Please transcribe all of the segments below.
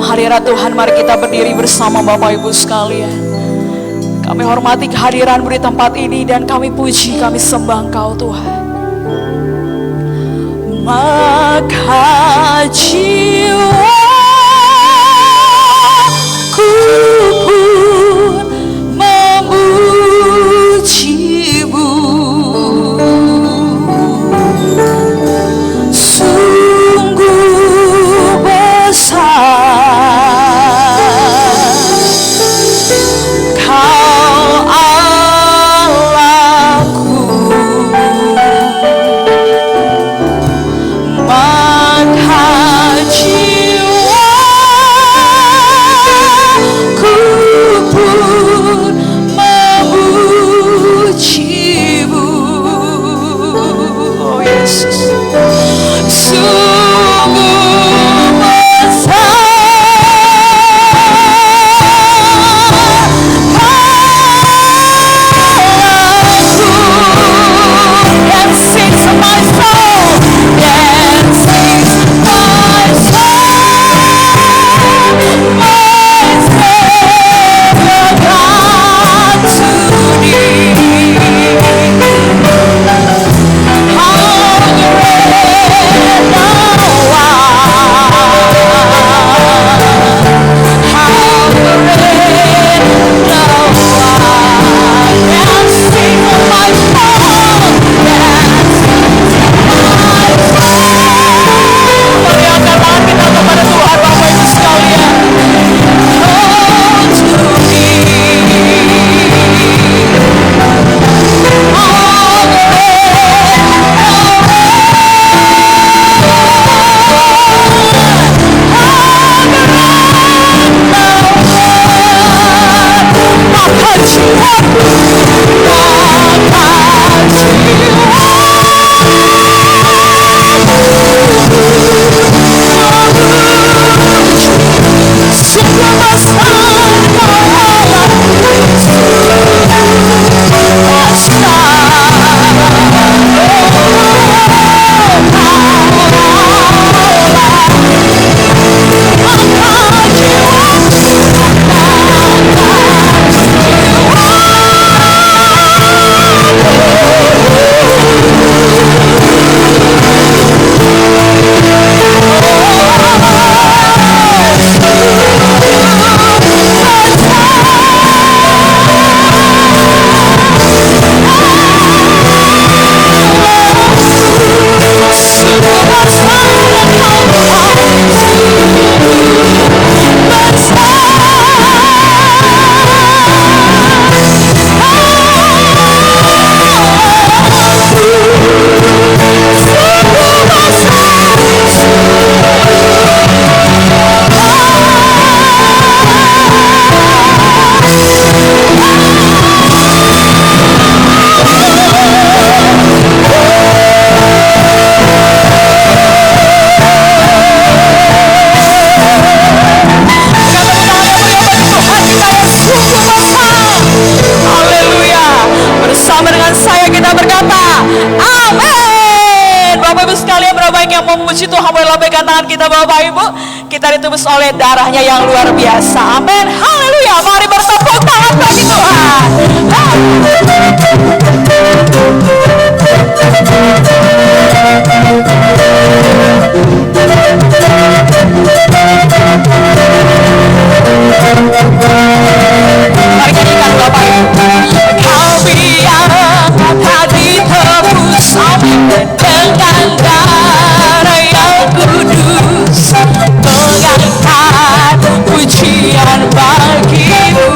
dalam hadirat Tuhan, mari kita berdiri bersama Bapak Ibu sekalian. Kami hormati kehadiran-Mu di tempat ini dan kami puji, kami sembah Engkau Tuhan. Maka jiwaku pun memuji-Mu, sungguh besar Kau Allahku. Maka jiwaku pun memuji-Mu. Oh Yesus, sungguh besar that sings my soul, that sings my soul, my Savior God to Thee. How great Thou art, how great Thou art, that sings my soul, that mari angkat tangan kita kepada Tuhan, Bapak Ibu sekalian. Oh to memuji Tuhan, boleh lambaikan tangan kita Bapak Ibu. Kita ditebus oleh darahnya yang luar biasa. Amin. Haleluya. Mari bertepuk tangan bagi Tuhan. Mari nyanyikan Bapak Ibu. Kau biar hati tebus dengan darah yang kudus, mengangkat pujian bagimu.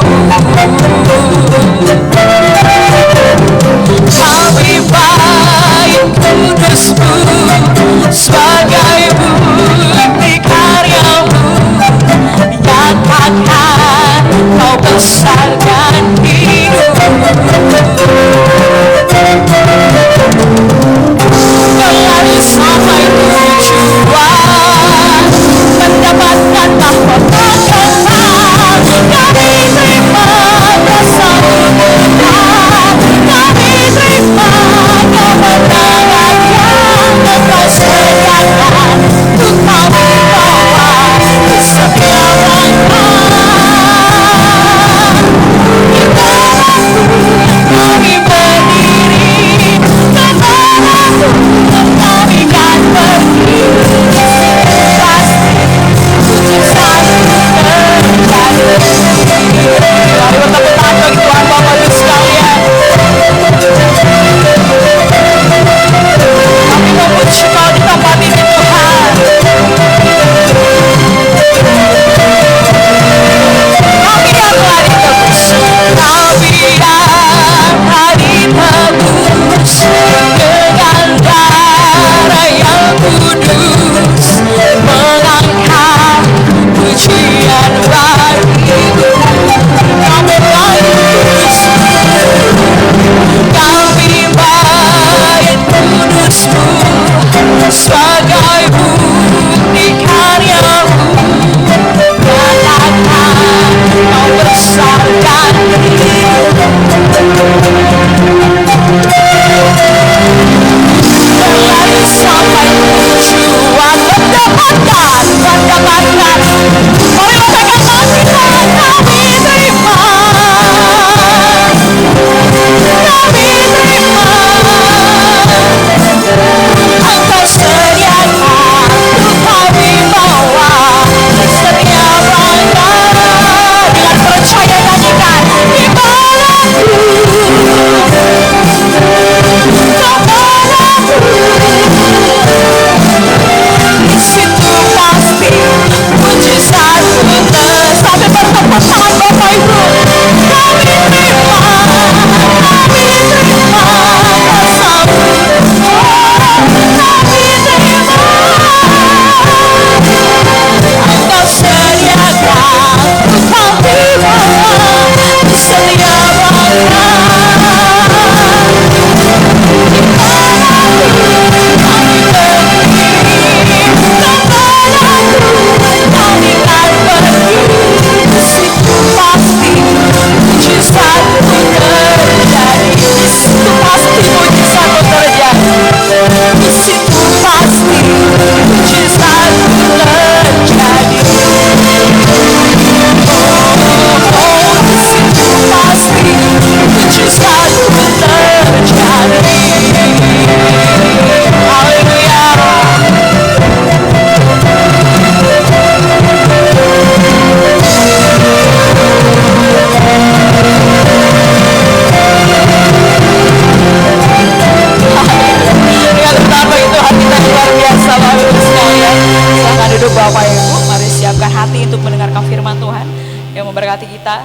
untuk mendengarkan firman Tuhan yang memberkati kita,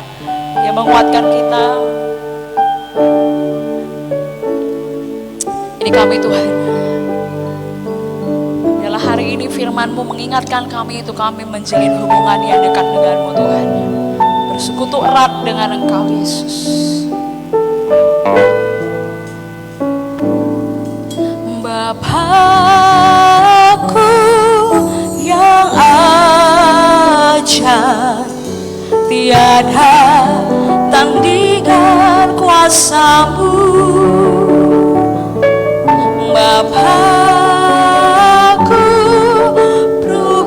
yang menguatkan kita. Ini kami Tuhan, biarlah hari ini firman-Mu mengingatkan kami itu kami menjalin hubungan yang dekat dengan-Mu Tuhan, bersekutu erat dengan Engkau Yesus. Bapakku yang ajaib, tiada tandingan kuasa-Mu. Bapakku penuh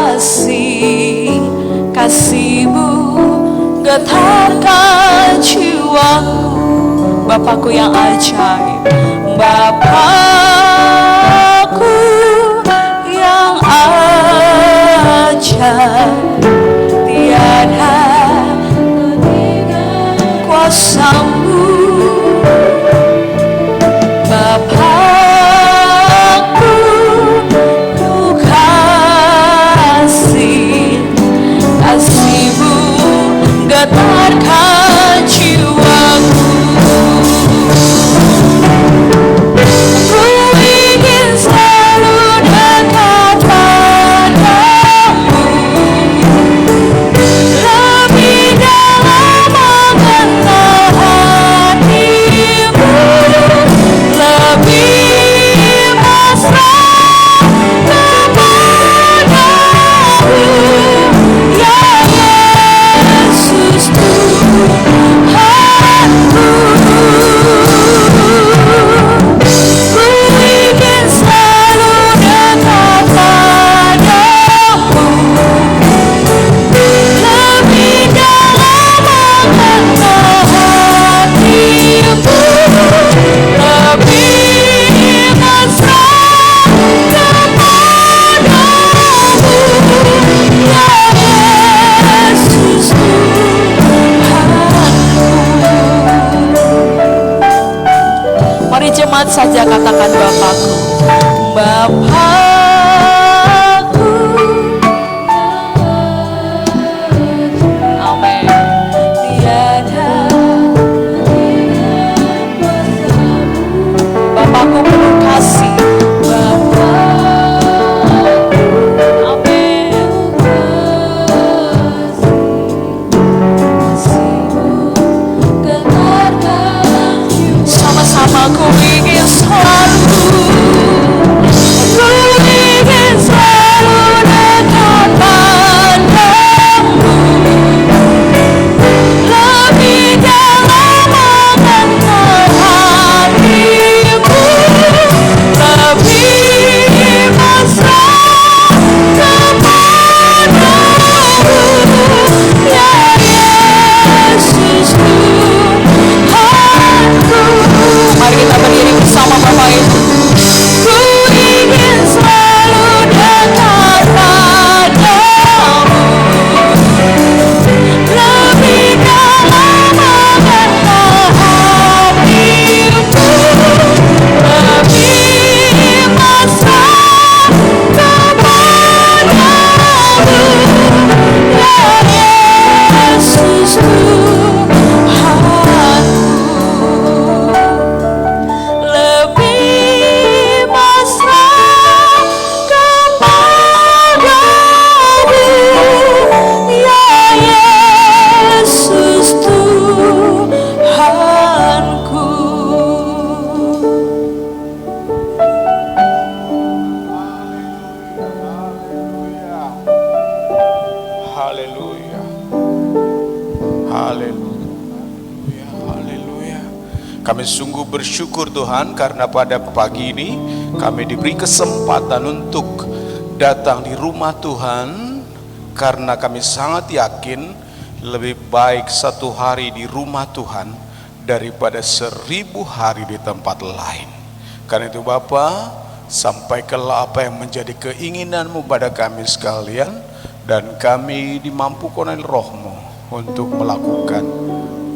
kasih, kasih-Mu getarkan jiwaku. Bapakku yang ajaib, Bapakku yang ajaib, tiada kuasa-Mu. Bapakku penuh kasih, kasih-Mu getarkan jiwaku. Ku ingin selalu dekat padamu, lebih dalam mengenal hati-Mu, lebih mesra kepadamu, ya Yesus Tuhanku. Ku ingin selalu dekat padamu, lebih dalam mengenal hati-Mu, lebih mesra kepadamu, ya Yesus Tuhanku. Mari jemaat saja katakan Bapakku, Bapakku. Amin. Tiada Bapakku penuh kasih, amin. Sama-sama ku ingin selalu, ku ingin selalu dekat padamu, lebih dalam mengenal hati-Mu, lebih mesra kepadamu, ya Yesus Tuhanku. Mari kita berdiri bersama Bapak Ibu. Ku ingin selalu dekat padamu, lebih dalam mengenal hati-Mu, lebih mesra kepadamu, ya Yesus Tuhanku. Lebih mesra kepadamu, ya Yesus Tuhanku. Haleluya. Haleluya. Haleluya. Kami sungguh bersyukur Tuhan karena pada pagi ini kami diberi kesempatan untuk datang di rumah Tuhan, karena kami sangat yakin lebih baik satu hari di rumah Tuhan daripada 1000 hari di tempat lain. Karena itu Bapa, sampaikanlah apa yang menjadi keinginan-Mu pada kami sekalian, dan kami dimampukan oleh Roh-Mu untuk melakukan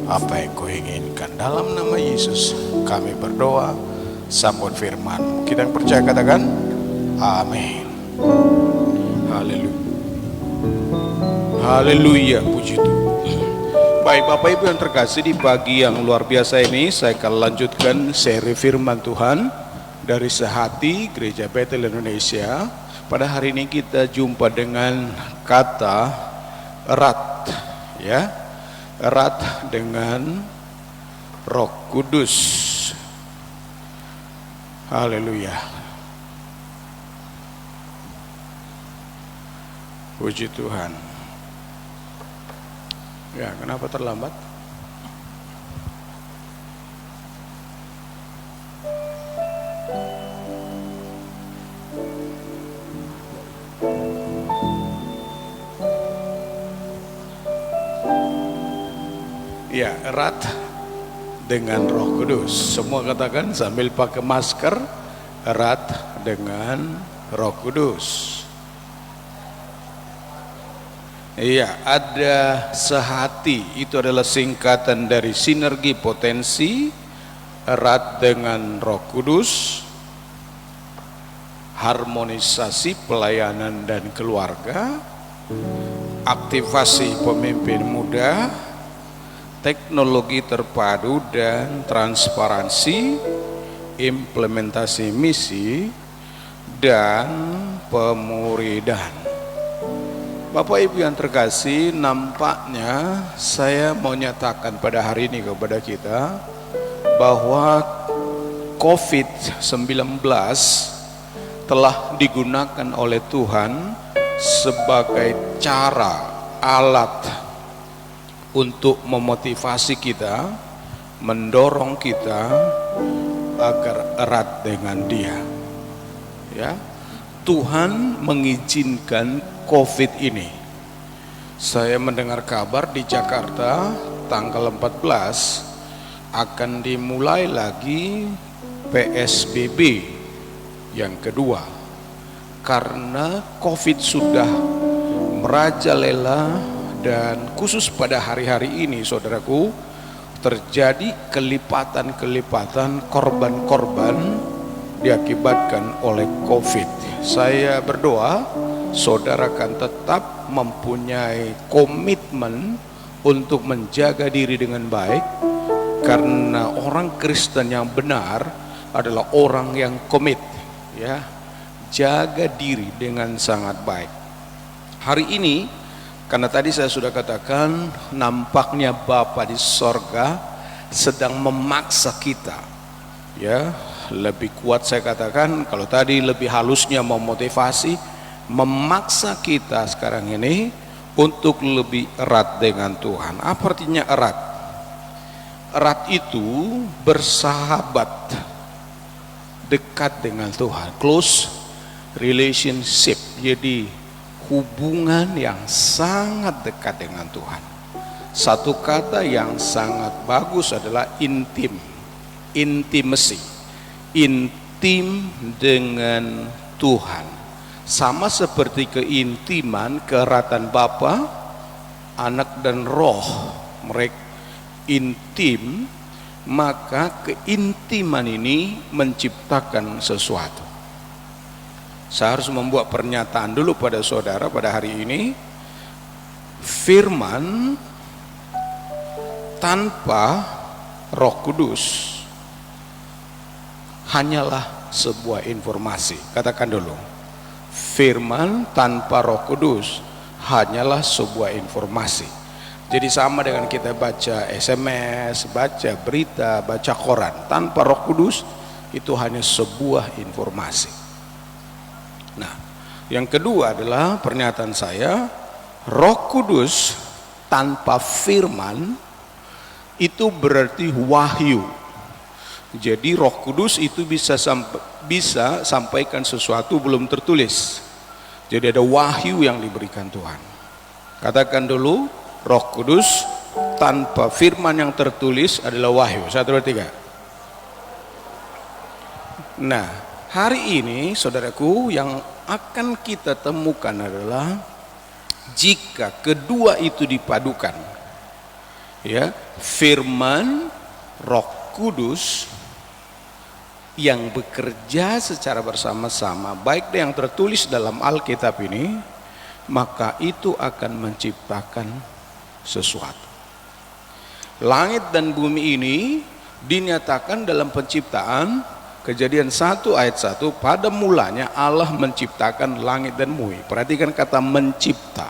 apa yang Kau inginkan. Dalam nama Yesus kami berdoa, sambut firman. Kita yang percaya katakan amin. Haleluya. Haleluya, puji Tuhan. Baik Bapak Ibu yang terkasih, di pagi yang luar biasa ini saya akan lanjutkan seri firman Tuhan dari Sehati Gereja Betel Indonesia. Pada hari ini kita jumpa dengan kata erat, ya, erat dengan Roh Kudus. Haleluya, puji Tuhan. Ya, kenapa terlambat? Ya, erat dengan Roh Kudus. Semua katakan sambil pakai masker, erat dengan Roh Kudus. Iya, ada sehati, itu adalah singkatan dari sinergi potensi, erat dengan Roh Kudus, harmonisasi pelayanan dan keluarga, aktivasi pemimpin muda, teknologi terpadu dan transparansi, implementasi misi, dan pemuridan. Bapak Ibu yang terkasih, nampaknya saya mau nyatakan pada hari ini kepada kita bahwa COVID-19 telah digunakan oleh Tuhan sebagai cara, alat untuk memotivasi kita, mendorong kita agar erat dengan Dia. Ya, Tuhan mengizinkan COVID ini. Saya mendengar kabar di Jakarta tanggal 14 akan dimulai lagi PSBB yang kedua, karena COVID sudah merajalela. Dan khusus pada hari-hari ini, saudaraku, terjadi kelipatan-kelipatan korban-korban diakibatkan oleh COVID. Saya berdoa saudara akan tetap mempunyai komitmen untuk menjaga diri dengan baik, karena orang Kristen yang benar adalah orang yang komit, ya, jaga diri dengan sangat baik. Hari ini, karena tadi saya sudah katakan, nampaknya Bapa di sorga sedang memaksa kita, ya, lebih kuat saya katakan, kalau tadi lebih halusnya memotivasi, memaksa kita sekarang ini untuk lebih erat dengan Tuhan. Apa artinya erat? Erat itu bersahabat, dekat dengan Tuhan, close relationship. Jadi hubungan yang sangat dekat dengan Tuhan. Satu kata yang sangat bagus adalah intim, intimacy, intim dengan Tuhan. Sama seperti keintiman, keeratan Bapa, Anak dan Roh, mereka intim, maka keintiman ini menciptakan sesuatu. Saya harus membuat pernyataan dulu pada saudara pada hari ini. Firman tanpa Roh Kudus hanyalah sebuah informasi. Katakan dulu, firman tanpa Roh Kudus hanyalah sebuah informasi. Jadi sama dengan kita baca SMS, baca berita, baca koran. Tanpa Roh Kudus itu hanya sebuah informasi. Nah, yang kedua adalah pernyataan saya, Roh Kudus tanpa firman itu berarti wahyu. Jadi Roh Kudus itu bisa sampaikan sesuatu belum tertulis. Jadi ada wahyu yang diberikan Tuhan. Katakan dulu, Roh Kudus tanpa firman yang tertulis adalah wahyu. 1, 2, 3. Nah, hari ini saudaraku, yang akan kita temukan adalah jika kedua itu dipadukan, ya, firman, Roh Kudus yang bekerja secara bersama-sama, baik yang tertulis dalam Alkitab ini maka itu akan menciptakan sesuatu. Langit dan bumi ini dinyatakan dalam penciptaan, Kejadian 1 ayat 1, pada mulanya Allah menciptakan langit dan bumi. Perhatikan kata mencipta.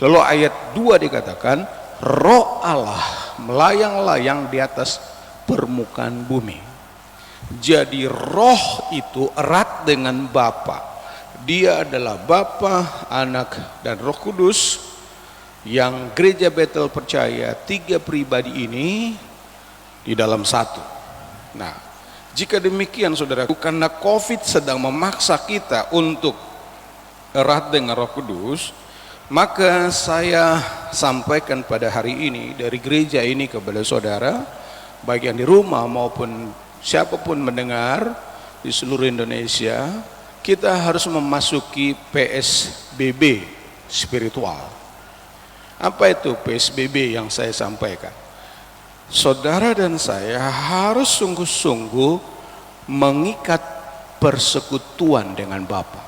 Lalu ayat 2 dikatakan Roh Allah melayang-layang di atas permukaan bumi. Jadi roh itu erat dengan Bapa. Dia adalah Bapa, Anak, dan Roh Kudus, yang gereja Betel percaya 3 pribadi ini di dalam satu. Nah, jika demikian saudaraku, karena COVID sedang memaksa kita untuk erat dengan Roh Kudus, maka saya sampaikan pada hari ini dari gereja ini kepada saudara, baik yang di rumah maupun siapapun mendengar di seluruh Indonesia, kita harus memasuki PSBB spiritual. Apa itu PSBB yang saya sampaikan? Saudara dan saya harus sungguh-sungguh mengikat persekutuan dengan Bapa.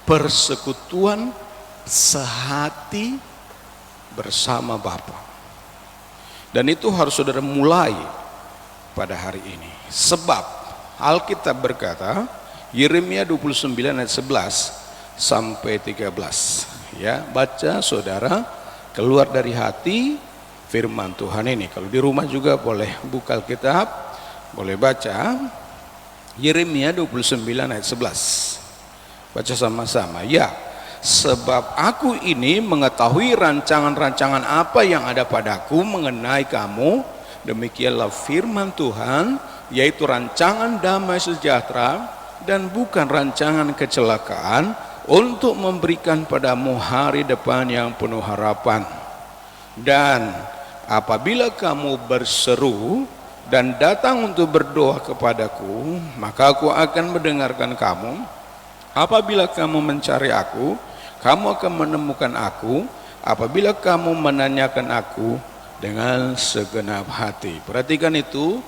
Persekutuan sehati bersama Bapa. Dan itu harus saudara mulai pada hari ini. Sebab Alkitab berkata, Yeremia 29 ayat 11 sampai 13. Ya, baca saudara, keluar dari hati firman Tuhan ini. Kalau di rumah juga boleh buka Alkitab, boleh baca Yeremia 29 ayat 11. Baca sama-sama. Ya, sebab aku ini mengetahui rancangan-rancangan apa yang ada padaku mengenai kamu, demikianlah firman Tuhan, yaitu rancangan damai sejahtera dan bukan rancangan kecelakaan, untuk memberikan padamu hari depan yang penuh harapan. Dan apabila kamu berseru dan datang untuk berdoa kepadaku, maka aku akan mendengarkan kamu. Apabila kamu mencari aku, kamu akan menemukan aku. Apabila kamu menanyakan aku dengan segenap hati. Perhatikan itu,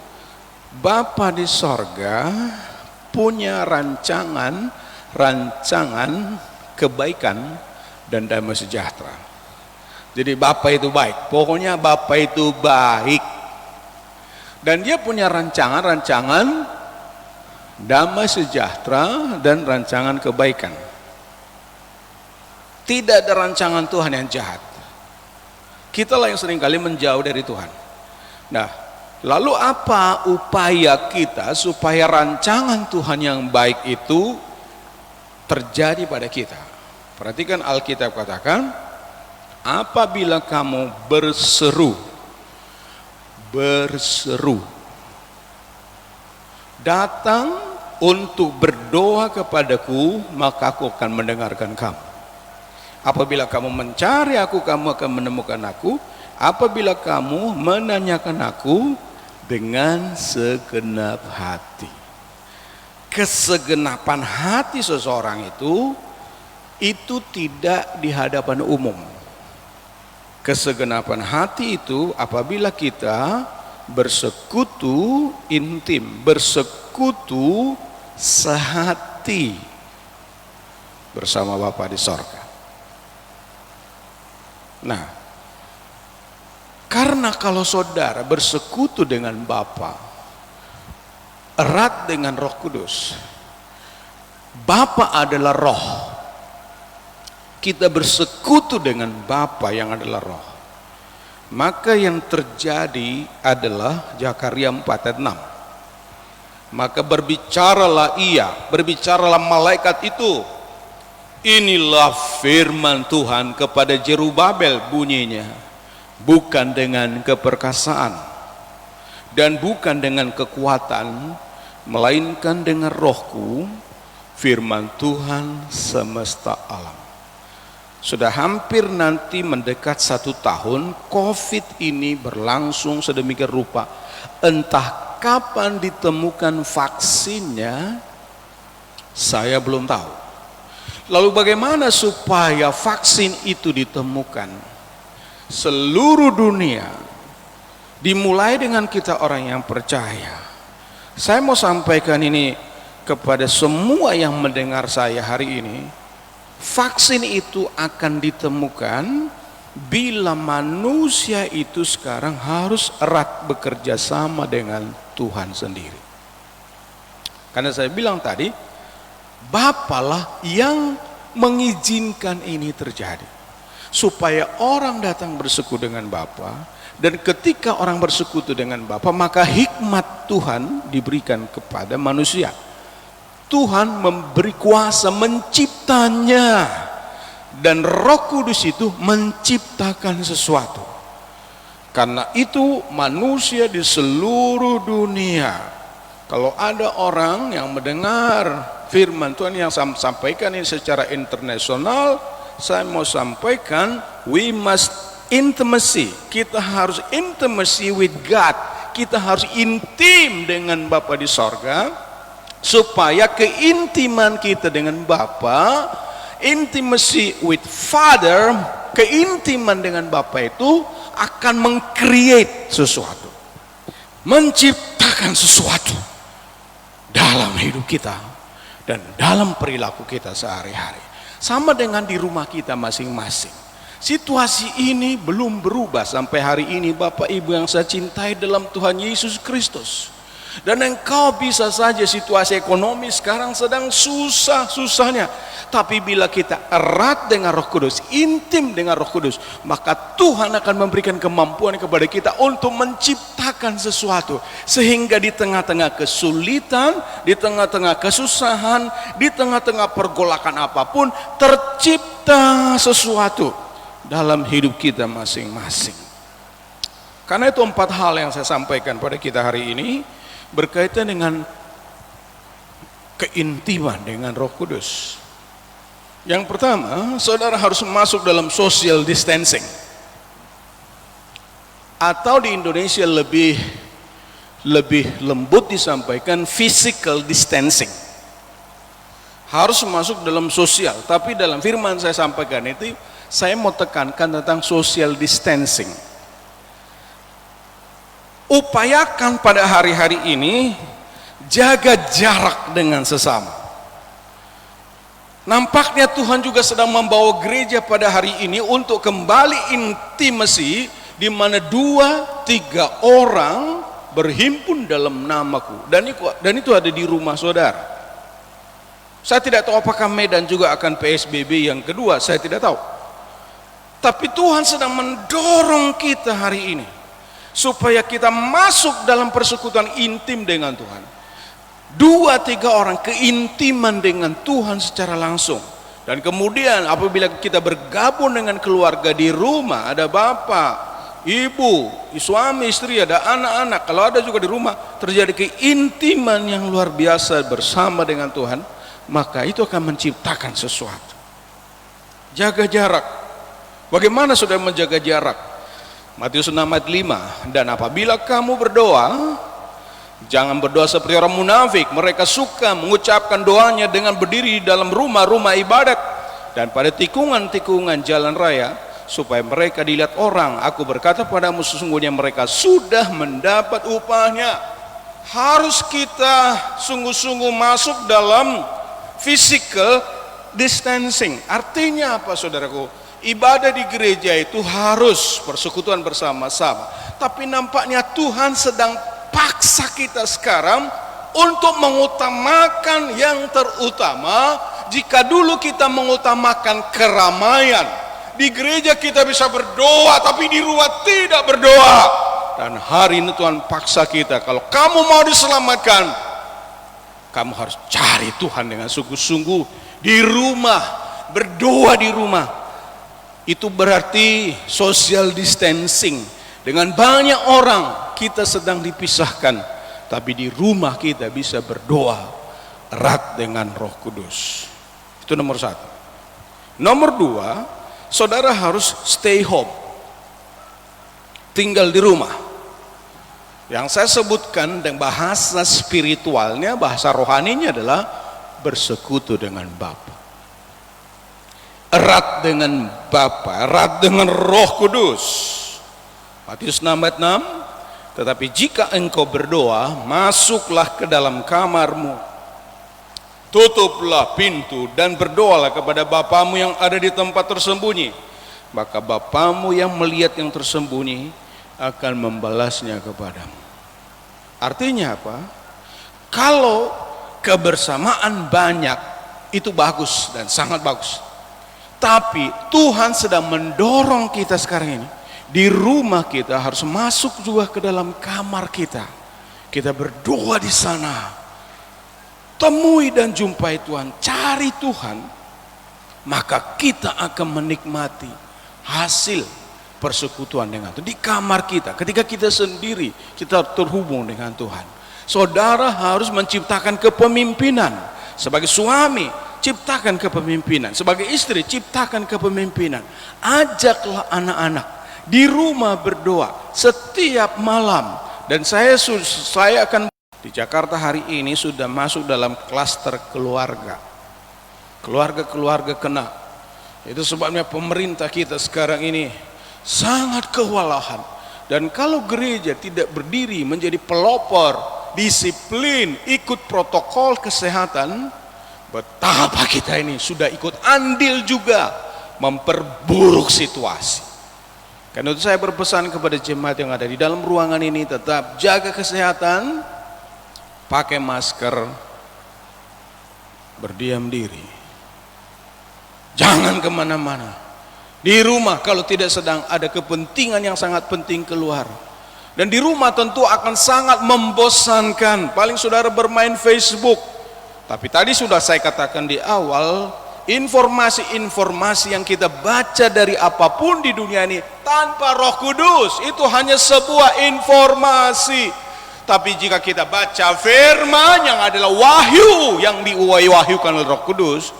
Bapa di sorga punya rancangan kebaikan dan damai sejahtera. Jadi Bapa itu baik, pokoknya Bapa itu baik. Dan dia punya rancangan damai sejahtera dan rancangan kebaikan. Tidak ada rancangan Tuhan yang jahat. Kitalah yang seringkali menjauh dari Tuhan. Nah, lalu apa upaya kita supaya rancangan Tuhan yang baik itu terjadi pada kita? Perhatikan Alkitab katakan, apabila kamu berseru, datang untuk berdoa kepadaku, maka aku akan mendengarkan kamu. Apabila kamu mencari aku, kamu akan menemukan aku. Apabila kamu menanyakan aku dengan segenap hati. Kesegenapan hati seseorang itu tidak di hadapan umum. Kesegenapan hati itu apabila kita bersekutu intim, bersekutu sehati bersama Bapa di sorga. Nah, karena kalau saudara bersekutu dengan Bapa, erat dengan Roh Kudus, Bapa adalah roh. Kita bersekutu dengan Bapa yang adalah roh. Maka yang terjadi adalah Zakaria 4 ayat 6. Maka berbicaralah malaikat itu. Inilah firman Tuhan kepada Zerubabel, bunyinya, bukan dengan keperkasaan dan bukan dengan kekuatan, melainkan dengan rohku, firman Tuhan semesta alam. Sudah hampir nanti mendekat 1 tahun COVID ini berlangsung sedemikian rupa. Entah kapan ditemukan vaksinnya, saya belum tahu. Lalu bagaimana supaya vaksin itu ditemukan? Seluruh dunia, dimulai dengan kita orang yang percaya. Saya mau sampaikan ini kepada semua yang mendengar saya hari ini. Vaksin itu akan ditemukan bila manusia itu sekarang harus erat bekerja sama dengan Tuhan sendiri. Karena saya bilang tadi, Bapalah yang mengizinkan ini terjadi. Supaya orang datang bersekutu dengan Bapa, dan ketika orang bersekutu dengan Bapa, maka hikmat Tuhan diberikan kepada manusia. Tuhan memberi kuasa menciptanya, dan Roh Kudus itu menciptakan sesuatu. Karena itu manusia di seluruh dunia, kalau ada orang yang mendengar firman Tuhan yang saya sampaikan ini secara internasional, saya mau sampaikan, we must intimacy. Kita harus intimacy with God. Kita harus intim dengan Bapa di sorga, supaya keintiman kita dengan Bapa, intimacy with Father, keintiman dengan Bapa itu akan meng-create sesuatu, menciptakan sesuatu dalam hidup kita dan dalam perilaku kita sehari-hari. Sama dengan di rumah kita masing-masing. Situasi ini belum berubah sampai hari ini, Bapak Ibu yang saya cintai dalam Tuhan Yesus Kristus. Dan engkau bisa saja situasi ekonomi sekarang sedang susah-susahnya. Tapi bila kita erat dengan Roh Kudus, intim dengan Roh Kudus, maka Tuhan akan memberikan kemampuan kepada kita untuk menciptakan sesuatu. Sehingga di tengah-tengah kesulitan, di tengah-tengah kesusahan, di tengah-tengah pergolakan apapun, tercipta sesuatu dalam hidup kita masing-masing. Karena itu 4 hal yang saya sampaikan pada kita hari ini berkaitan dengan keintiman dengan Roh Kudus. Yang pertama, saudara harus masuk dalam social distancing, atau di Indonesia lebih lembut disampaikan physical distancing. Harus masuk dalam sosial, tapi dalam firman saya sampaikan itu, saya mau tekankan tentang social distancing. Upayakan pada hari-hari ini jaga jarak dengan sesama. Nampaknya Tuhan juga sedang membawa gereja pada hari ini untuk kembali intimasi, di mana 2-3 orang berhimpun dalam namaku, dan itu ada di rumah saudara. Saya tidak tahu apakah Medan juga akan PSBB yang kedua, saya tidak tahu. Tapi Tuhan sedang mendorong kita hari ini supaya kita masuk dalam persekutuan intim dengan Tuhan. 2-3 orang keintiman dengan Tuhan secara langsung. Dan kemudian apabila kita bergabung dengan keluarga di rumah, ada bapak, ibu, suami, istri, ada anak-anak, kalau ada juga di rumah, terjadi keintiman yang luar biasa bersama dengan Tuhan, maka itu akan menciptakan sesuatu. Jaga jarak. Bagaimana saudara menjaga jarak? Matius 6 ayat 5, dan apabila kamu berdoa, jangan berdoa seperti orang munafik. Mereka suka mengucapkan doanya dengan berdiri di dalam rumah-rumah ibadat dan pada tikungan-tikungan jalan raya, supaya mereka dilihat orang. Aku berkata padamu, sesungguhnya mereka sudah mendapat upahnya. Harus kita sungguh-sungguh masuk dalam physical distancing. Artinya apa, saudaraku? Ibadah di gereja itu harus persekutuan bersama-sama. Tapi nampaknya Tuhan sedang paksa kita sekarang untuk mengutamakan yang terutama. Jika dulu kita mengutamakan keramaian, di gereja kita bisa berdoa, tapi di rumah tidak berdoa. Dan hari ini Tuhan paksa kita, kalau kamu mau diselamatkan, kamu harus cari Tuhan dengan sungguh-sungguh di rumah, berdoa di rumah. Itu berarti social distancing. Dengan banyak orang kita sedang dipisahkan, tapi di rumah kita bisa berdoa erat dengan Roh Kudus. Itu nomor 1. Nomor 2, saudara harus stay home, tinggal di rumah. Yang saya sebutkan dengan bahasa spiritualnya, bahasa rohaninya adalah bersekutu dengan Bapa. Erat dengan Bapa, erat dengan Roh Kudus. Matius 6 ayat 6, tetapi jika engkau berdoa, masuklah ke dalam kamarmu, tutuplah pintu dan berdoalah kepada Bapamu yang ada di tempat tersembunyi, maka Bapamu yang melihat yang tersembunyi akan membalasnya kepadamu. Artinya apa? Kalau kebersamaan banyak itu bagus dan sangat bagus, tapi Tuhan sedang mendorong kita sekarang ini, di rumah kita harus masuk juga ke dalam kamar kita. Kita berdoa di sana, temui dan jumpai Tuhan, cari Tuhan, maka kita akan menikmati hasil persekutuan dengan Tuhan di kamar kita. Ketika kita sendiri, kita terhubung dengan Tuhan. Saudara harus menciptakan kepemimpinan. Sebagai suami, ciptakan kepemimpinan. Sebagai istri, ciptakan kepemimpinan. Ajaklah anak-anak di rumah berdoa setiap malam. Dan saya akan di Jakarta hari ini sudah masuk dalam klaster keluarga. Keluarga-keluarga kena. Itu sebabnya pemerintah kita sekarang ini sangat kewalahan. Dan kalau gereja tidak berdiri menjadi pelopor, disiplin, ikut protokol kesehatan, betapa kita ini sudah ikut andil juga memperburuk situasi. Karena itu saya berpesan kepada jemaat yang ada di dalam ruangan ini, tetap jaga kesehatan, pakai masker, berdiam diri, jangan kemana-mana. Di rumah kalau tidak sedang ada kepentingan yang sangat penting keluar. Dan di rumah tentu akan sangat membosankan. Paling saudara bermain Facebook. Tapi tadi sudah saya katakan di awal, informasi-informasi yang kita baca dari apapun di dunia ini tanpa Roh Kudus itu hanya sebuah informasi. Tapi jika kita baca firman yang adalah wahyu yang diwahyukan oleh Roh Kudus,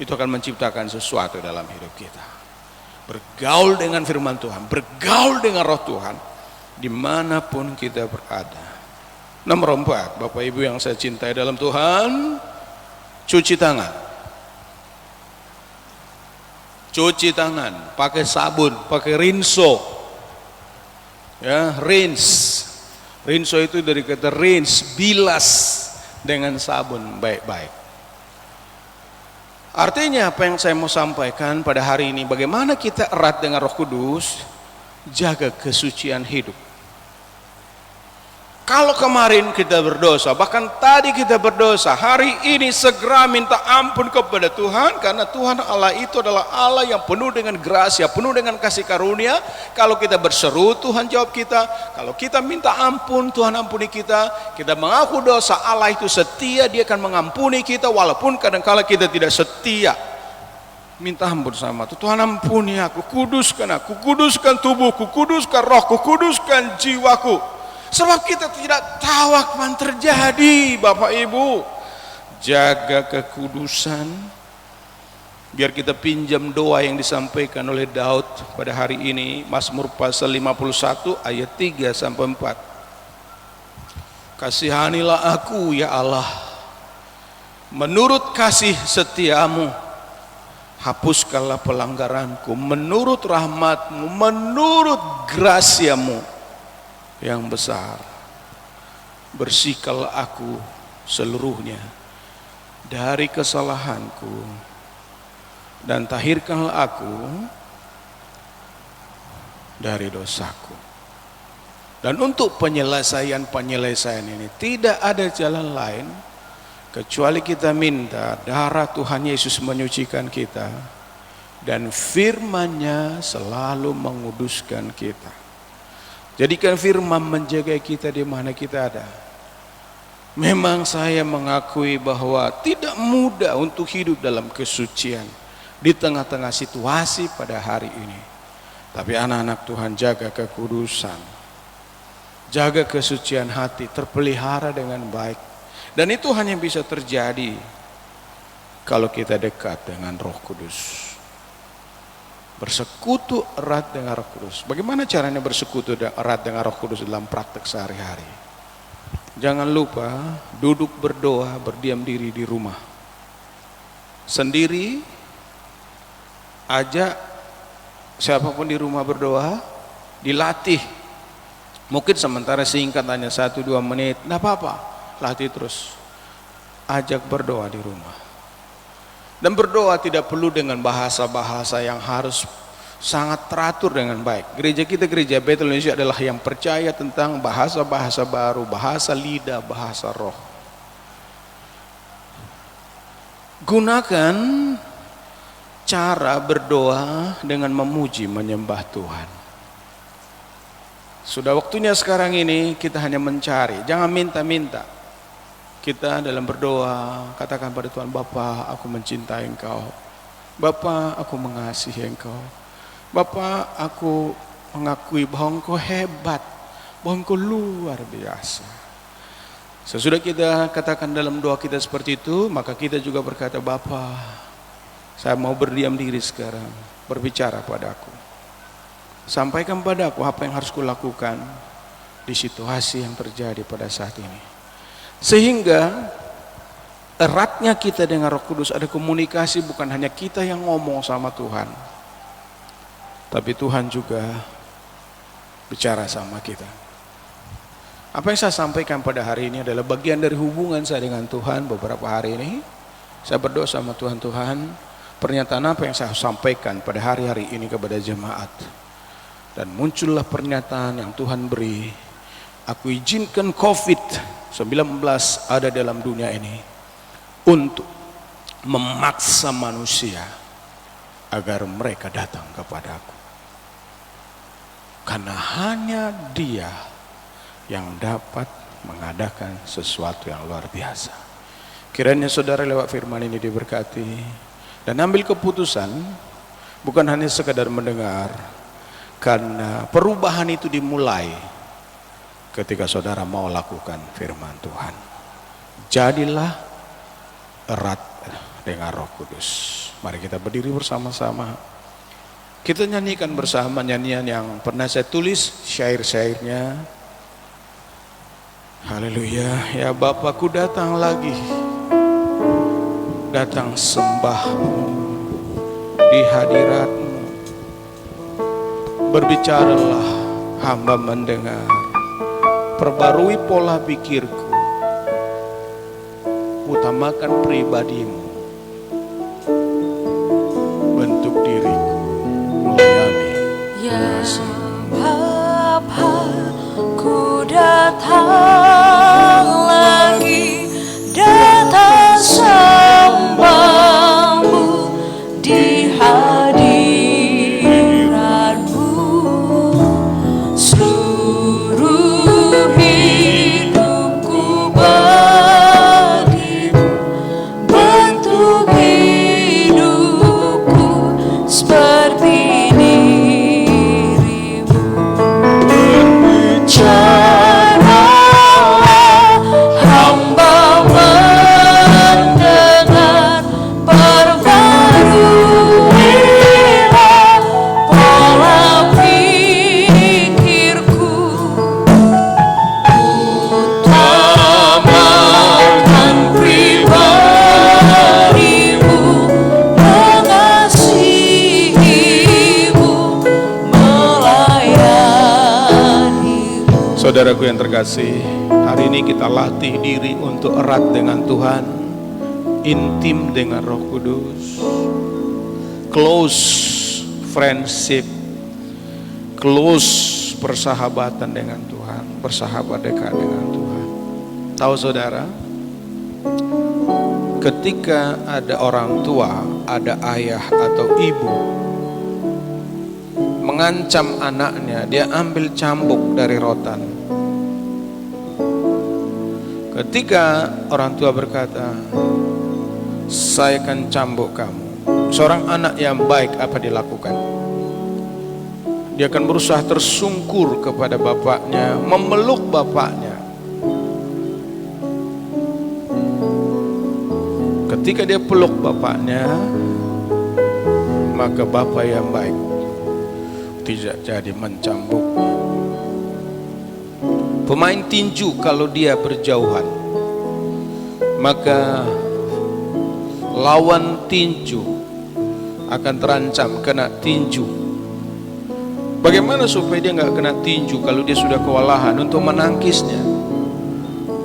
itu akan menciptakan sesuatu dalam hidup kita. Bergaul dengan firman Tuhan, bergaul dengan Roh Tuhan dimanapun kita berada. Nomor 4, Bapak Ibu yang saya cintai dalam Tuhan, cuci tangan. Cuci tangan, pakai sabun, pakai rinso. Ya, rinse. Rinso itu dari kata rinse, bilas dengan sabun baik-baik. Artinya apa yang saya mau sampaikan pada hari ini, bagaimana kita erat dengan Roh Kudus, jaga kesucian hidup. Kalau kemarin kita berdosa, bahkan tadi kita berdosa, hari ini segera minta ampun kepada Tuhan, karena Tuhan Allah itu adalah Allah yang penuh dengan gracia, penuh dengan kasih karunia. Kalau kita berseru, Tuhan jawab kita. Kalau kita minta ampun, Tuhan ampuni kita. Kita mengaku dosa, Allah itu setia, Dia akan mengampuni kita walaupun kadang-kala kita tidak setia. Minta ampun sama Tuhan, ampuni aku, kuduskan tubuhku, kuduskan rohku, kuduskan jiwaku. Sebab kita tidak tahu apa yang terjadi, Bapak Ibu. Jaga kekudusan. Biar kita pinjam doa yang disampaikan oleh Daud pada hari ini, Mazmur pasal 51 ayat 3 sampai 4. Kasihanilah aku ya Allah, menurut kasih setiamu, hapuskanlah pelanggaranku, menurut rahmatmu, menurut grasiamu yang besar, bersihkanlah aku seluruhnya dari kesalahanku, dan tahirkanlah aku dari dosaku. Dan untuk penyelesaian ini tidak ada jalan lain kecuali kita minta darah Tuhan Yesus menyucikan kita, dan firman-Nya selalu menguduskan kita. Jadikan firman menjaga kita di mana kita ada. Memang saya mengakui bahwa tidak mudah untuk hidup dalam kesucian di tengah-tengah situasi pada hari ini. Tapi anak-anak Tuhan, jaga kekudusan, jaga kesucian hati, terpelihara dengan baik. Dan itu hanya bisa terjadi kalau kita dekat dengan Roh Kudus. Bersekutu erat dengan Roh Kudus. Bagaimana caranya bersekutu erat dengan Roh Kudus dalam praktek sehari-hari? Jangan lupa duduk berdoa, berdiam diri di rumah. Sendiri, ajak siapapun di rumah berdoa, dilatih. Mungkin sementara singkat hanya 1-2 menit, tidak apa-apa, latih terus. ajak berdoa di rumah. Dan berdoa tidak perlu dengan bahasa-bahasa yang harus sangat teratur dengan baik. Gereja kita, Gereja Betel Indonesia adalah yang percaya tentang bahasa-bahasa baru, bahasa lidah, bahasa roh. Gunakan cara berdoa dengan memuji, menyembah Tuhan. Sudah waktunya sekarang ini kita hanya mencari, jangan minta-minta. Kita dalam berdoa katakan pada Tuhan, Bapa, aku mencintai Engkau. Bapa, aku mengasihi Engkau. Bapa, aku mengakui bahwa Engkau hebat, bahwa Engkau luar biasa. Sesudah kita katakan dalam doa kita seperti itu, maka kita juga berkata, Bapa, saya mau berdiam diri sekarang, berbicara padaku. Sampaikan padaku apa yang harus kulakukan di situasi yang terjadi pada saat ini. Sehingga eratnya kita dengan Roh Kudus, ada komunikasi, bukan hanya kita yang ngomong sama Tuhan, tapi Tuhan juga bicara sama kita. Apa yang saya sampaikan pada hari ini adalah bagian dari hubungan saya dengan Tuhan beberapa hari ini. Saya berdoa sama Tuhan, pernyataan apa yang saya sampaikan pada hari-hari ini kepada jemaat. Dan muncullah pernyataan yang Tuhan beri. Aku izinkan COVID-19 ada dalam dunia ini untuk memaksa manusia agar mereka datang kepadaku. Karena hanya Dia yang dapat mengadakan sesuatu yang luar biasa. Kiranya saudara lewat firman ini diberkati dan ambil keputusan, bukan hanya sekadar mendengar, karena perubahan itu dimulai ketika saudara mau lakukan firman Tuhan. Jadilah erat dengan Roh Kudus. Mari kita berdiri bersama-sama. Kita nyanyikan bersama nyanyian yang pernah saya tulis syair-syairnya. Haleluya. Ya Bapakku, datang lagi, datang sembahmu di hadiratmu. Berbicaralah, hamba mendengar. Perbarui pola pikirku, utamakan pribadimu, bentuk diriku melayani. Ya Bapa, ku datang lagi, datang sembahmu di hadiratmu. Seluruh hidupku bagimu, bentuk hidupku seperti dirimu. Berbicaralah, hamba mendengar. Perbaruilah pola pikirku, utamakan pribadimu, mengasihimu, melayanimu. Saudaraku yang terkasih, hari ini kita latih diri untuk erat dengan Tuhan, intim dengan Roh Kudus, close friendship, close persahabatan dengan Tuhan, bersahabat dekat dengan Tuhan. Tahu saudara, ketika ada orang tua, ada ayah atau ibu mengancam anaknya, dia ambil cambuk dari rotan. Ketika orang tua berkata, saya akan cambuk kamu, seorang anak yang baik apa dilakukan? Dia akan berusaha tersungkur kepada bapaknya, memeluk bapaknya. Ketika dia peluk bapaknya, maka bapak yang baik tidak jadi mencambuk. Pemain tinju kalau dia berjauhan, maka lawan tinju akan terancam kena tinju. Bagaimana supaya dia nggak kena tinju kalau dia sudah kewalahan untuk menangkisnya?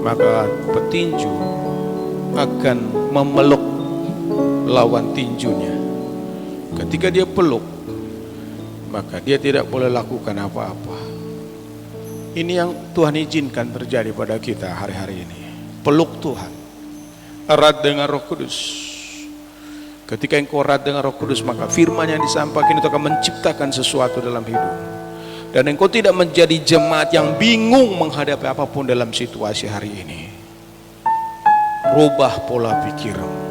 Maka petinju akan memeluk lawan tinjunya. Ketika dia peluk, maka dia tidak boleh lakukan apa-apa. Ini yang Tuhan izinkan terjadi pada kita hari-hari ini. Peluk Tuhan, erat dengan Roh Kudus. Ketika engkau erat dengan Roh Kudus, maka firman yang disampaikan itu akan menciptakan sesuatu dalam hidup. Dan engkau tidak menjadi jemaat yang bingung menghadapi apapun dalam situasi hari ini. Rubah pola pikirmu.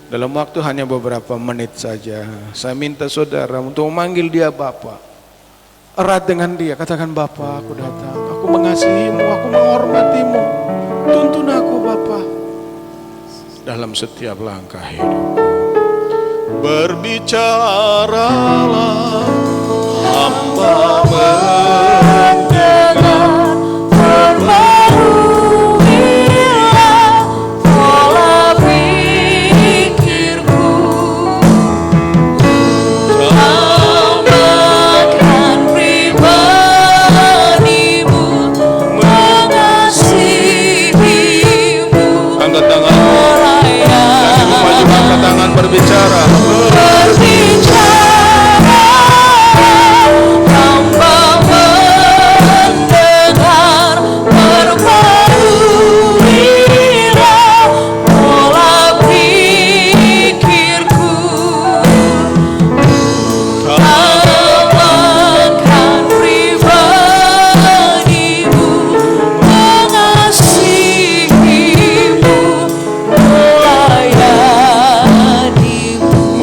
Dalam waktu hanya beberapa menit saja, saya minta saudara untuk memanggil dia Bapa. Erat dengan dia, katakan, Bapa, aku datang, aku mengasihimu, aku menghormatimu. Tuntun aku Bapa dalam setiap langkah hidupku. Berbicaralah, hamba mendengar, perbaruilah pola pikirku, tambahkan pribadimu, mengasihimu. Angkat tangan, angkat tangan, berbicara.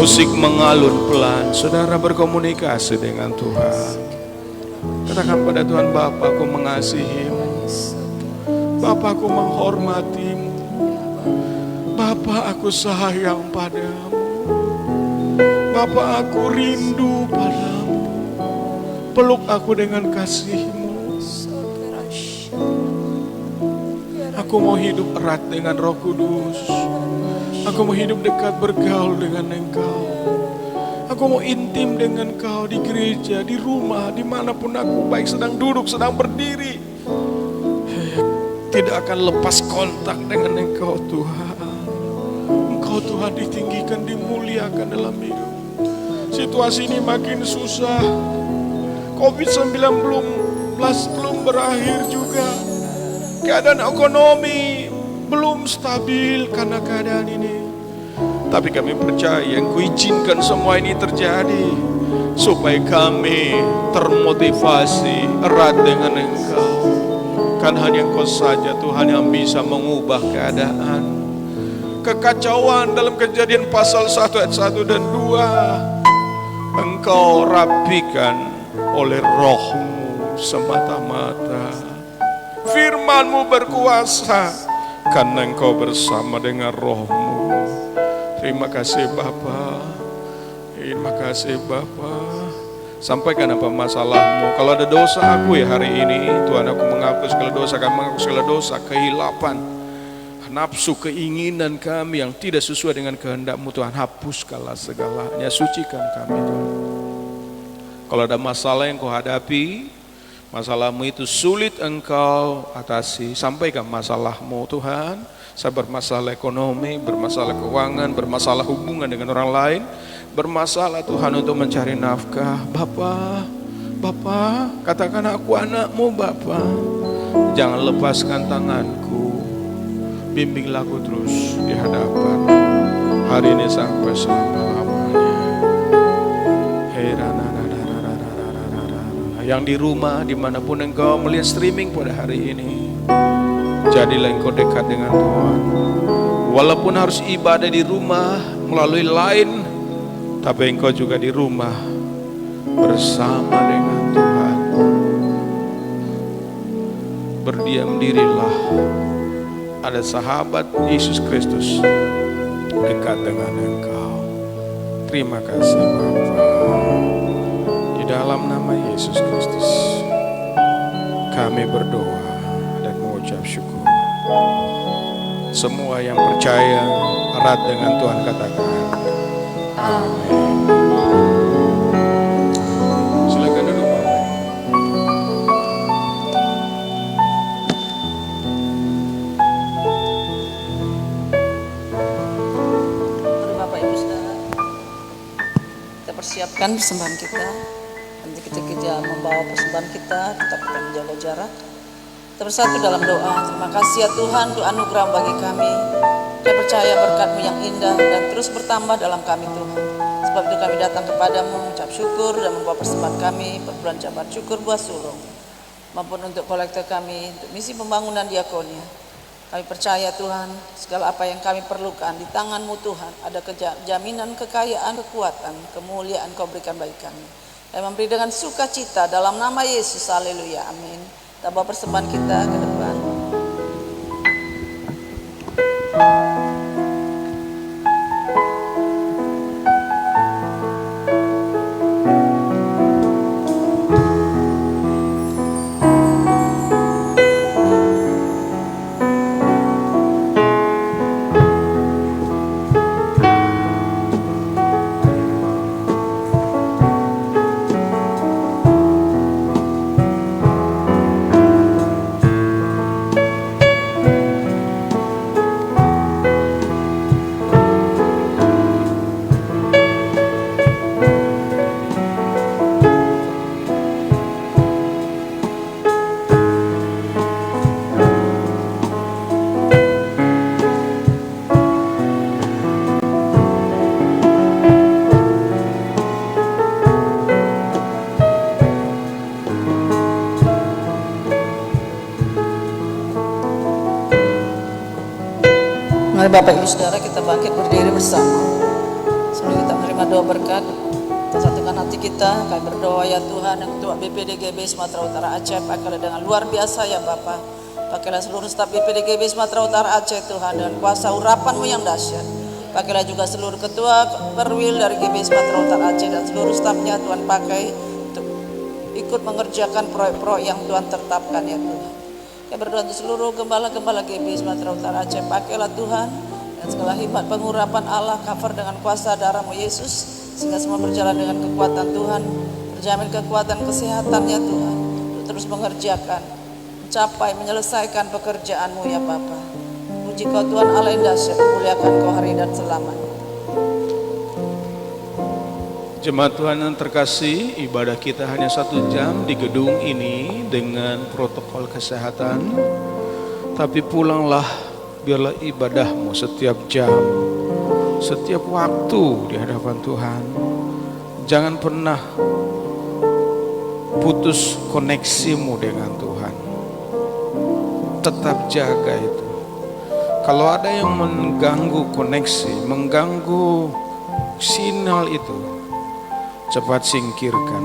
Musik mengalun pelan, saudara berkomunikasi dengan Tuhan. Katakan pada Tuhan, Bapa, aku mengasihimu, Bapa, aku menghormatimu, Bapa, aku sayang padamu, Bapa, aku rindu padamu. Peluk aku dengan kasih-Mu. Aku mau hidup erat dengan Roh Kudus. Aku mau hidup dekat bergaul dengan Engkau. Aku mau intim dengan Engkau di gereja, di rumah, dimanapun aku, baik sedang duduk, sedang berdiri. Tidak akan lepas kontak dengan Engkau Tuhan. Engkau Tuhan ditinggikan, dimuliakan dalam hidup. Situasi ini makin susah. COVID-19 belum berakhir juga. Keadaan ekonomi belum stabil karena keadaan ini. Tapi kami percaya Engkau izinkan semua ini terjadi supaya kami termotivasi erat dengan Engkau. Kan hanya Engkau saja Tuhan yang bisa mengubah keadaan. Kekacauan dalam Kejadian pasal 1 ayat 1 dan 2 Engkau rapikan oleh Roh-Mu semata-mata. Firman-Mu berkuasa karena Engkau bersama dengan Roh-Mu. Terima kasih Bapa. Terima kasih Bapa. Sampaikan apa masalahmu. Kalau ada dosa aku ya hari ini, Tuhan, aku mengaku segala dosa, kami mengaku segala dosa, kehilapan, nafsu, keinginan kami yang tidak sesuai dengan kehendak-Mu Tuhan. Hapuskanlah segalanya, sucikan kami Tuhan. Kalau ada masalah yang Kau hadapi, masalahmu itu sulit Engkau atasi, sampaikan masalahmu Tuhan. Saya bermasalah ekonomi, bermasalah keuangan, bermasalah hubungan dengan orang lain, bermasalah Tuhan untuk mencari nafkah. Bapa, Bapa, katakan aku anakmu Bapa. Jangan lepaskan tanganku, bimbinglah aku terus di hadapan hari ini sampai selama-lamanya. Yang di rumah, dimanapun engkau melihat streaming pada hari ini, jadilah engkau dekat dengan Tuhan. Walaupun harus ibadah di rumah melalui line, tapi engkau juga di rumah bersama dengan Tuhan. Berdiam dirilah, ada sahabat Yesus Kristus dekat dengan engkau. Terima kasih Bapa. Di dalam nama Yesus Kristus kami berdoa dan mengucap syukur. Semua yang percaya erat dengan Tuhan katakan amin. Silakan duduk Bapak. persiapkan persembahan kita. Nanti kita membawa persembahan kita akan menjaga jarak. Kita bersatu dalam doa. Terima kasih ya Tuhan untuk anugerah bagi kami. Kami percaya berkat-Mu yang indah dan terus bertambah dalam kami Tuhan. Sebab itu kami datang kepadamu mengucap syukur dan membawa persembahan kami, perbelanjaan syukur buah sulung, maupun untuk kolektor kami, untuk misi pembangunan diakonia. Kami percaya Tuhan, segala apa yang kami perlukan di tangan-Mu Tuhan, ada jaminan kekayaan, kekuatan, kemuliaan Kau berikan bagi kami. Dan memberi dengan sukacita dalam nama Yesus, haleluya, amin. Kita bawa persembahan kita ke depan. Mari Bapak Ibu Saudara kita bangkit berdiri bersama. Sebelum kita menerima doa berkat, kita satukan hati kita. Kami berdoa ya Tuhan, yang Ketua BPDGB Sumatera Utara Aceh, pakailah dengan luar biasa ya Bapak. Pakailah seluruh staf BPDGB Sumatera Utara Aceh Tuhan dengan kuasa urapan-Mu yang dahsyat. Pakailah juga seluruh ketua perwil dari GB Sumatera Utara Aceh dan seluruh stafnya Tuhan pakai untuk ikut mengerjakan proyek-proyek yang Tuhan tetapkan ya Tuhan. Kami berdoa untuk seluruh gembala-gembala GB Sumatera Utara Aceh, pakailah Tuhan dan segala hikmat pengurapan Allah, cover dengan kuasa darah-Mu Yesus, sehingga semua berjalan dengan kekuatan Tuhan, terjamin kekuatan kesehatannya Tuhan, untuk terus mengerjakan, mencapai, menyelesaikan pekerjaan-Mu ya Bapa. Puji Kau Tuhan Allah yang dahsyat, muliakan Kau hari dan selamanya. Jemaat Tuhan yang terkasih, ibadah kita hanya 1 jam di gedung ini dengan protokol kesehatan. Tapi pulanglah, biarlah ibadahmu setiap jam, setiap waktu di hadapan Tuhan. Jangan pernah putus koneksimu dengan Tuhan. Tetap jaga itu. Kalau ada yang mengganggu koneksi, mengganggu sinyal itu, cepat singkirkan.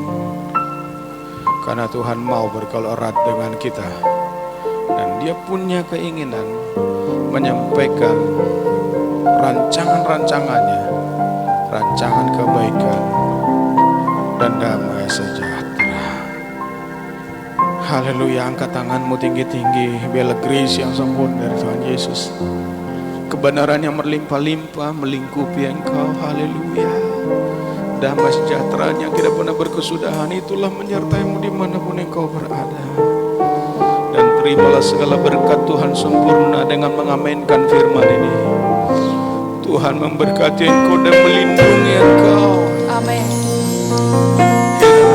Karena Tuhan mau bergaul erat dengan kita. Dan Dia punya keinginan menyampaikan rancangan-rancangannya, rancangan kebaikan dan damai sejahtera. Haleluya, angkat tanganmu tinggi-tinggi, bela grace yang sempurna dari Tuhan Yesus. Kebenaran yang berlimpah-limpah melingkupi engkau, haleluya. Damai sejahtera yang tidak pernah berkesudahan itulah menyertaimu dimanapun engkau berada. Dan terimalah segala berkat Tuhan sempurna dengan mengamenkan firman ini. Tuhan memberkati engkau dan melindungi engkau. Amin.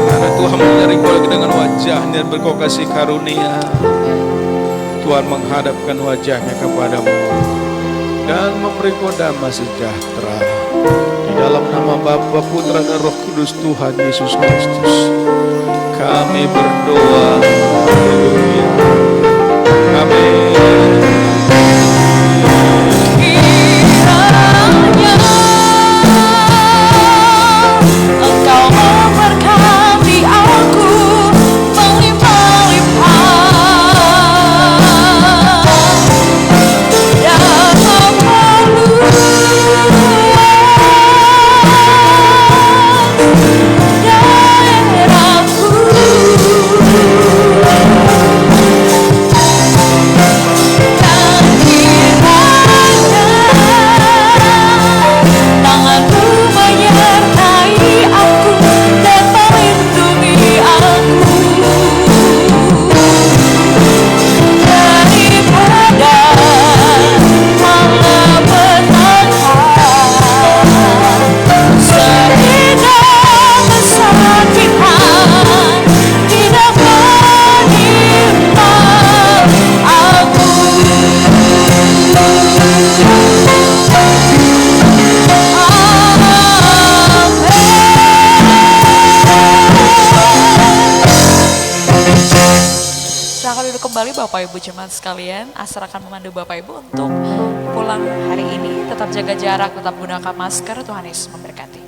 Karena Tuhan menyering lagi dengan wajahnya dan berkau kasih karunia. Tuhan menghadapkan wajahnya kepadamu dan memberi kau damai sejahtera. Di dalam nama Bapa, Putra dan Roh Kudus Tuhan Yesus Kristus, kami berdoa. Haleluya. Amin. Kiranya Engkau memberkati aku melimpah-limpah dalam daerahku. Silakan duduk kembali Bapak Ibu jemaat sekalian. Asar akan memandu Bapak Ibu untuk pulang hari ini. Tetap jaga jarak, tetap gunakan masker. Tuhan Yesus memberkati.